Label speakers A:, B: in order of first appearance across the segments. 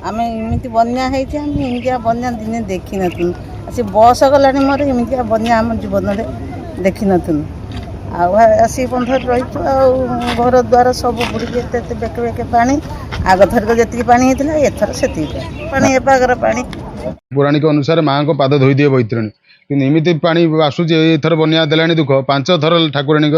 A: आम एमती बन्या एमती बन्या दिने देखी नु से बस गला मोर एमती बन्या आम जीवन में देखी नु आसी बंधर रही घर द्वार सब बुड़ी बेके बेके पानी आग थरक जी पा होता एथर से पानी एपागर पानी
B: पौराणिक अनुसार माँ को पाद धोई दिए बैतरणी कि एमती पानी आसूस एथर बन्या देला दुख 5 थर ठाकुराणी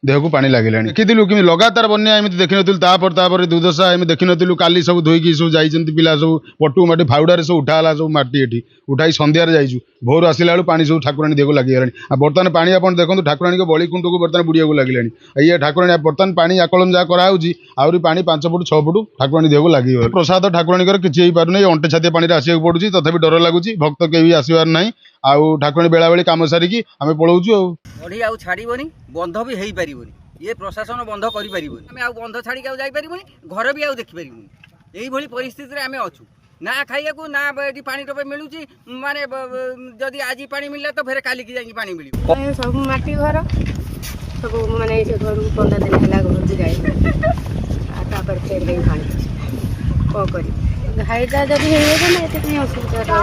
B: देह को पानी लगे देखिलु कि लगातार बन्या एमती देखी नुपर दुर्दशा एम देखी नुँ काली सब धोईकी सब जाइए पिला सब पटु माटी फाउड़े सब उठाला सब माटी एटी उठाई सन्धार जाइए भोर आसला बेलू पानी सब ठाकुराणी देह को लगिगला बर्तमान पानी आप देखो ठाकुराणी बलिकुंड को बर्तमान बुड़िया लगे ये ठाकुराणी बर्तमान पानी आकलन जहाँ कराऊँगी आहरी पानी 5 फुट 6 फुट ठाकुराणी देह को लगिगला प्रसाद ठाकुराणी किसी हो पार अंटे छाती पानी आसवाक पड़ुଛି तथापि डर लगुच भक्त केही आसबार ना आउ ठाकुराणी बेला बेली काम सारिकी आम पलाऊँ
C: बढ़ी आउ छाड़बनी बंध भी हो पार ये प्रशासन बंध कर बंध छाड़ी जापर घर भी आउ देखिपर यही परिस्थिति आम अच्छु ना खाइया ना पानी टोपे मिलूँ माने जदि आज पानी मिलला तो फेर काली की पानी मिल
D: सब माटी घर सब माने घर 15 दिन है घर जाए फेर गई पानी कौन कर घाईटा जब असुविधा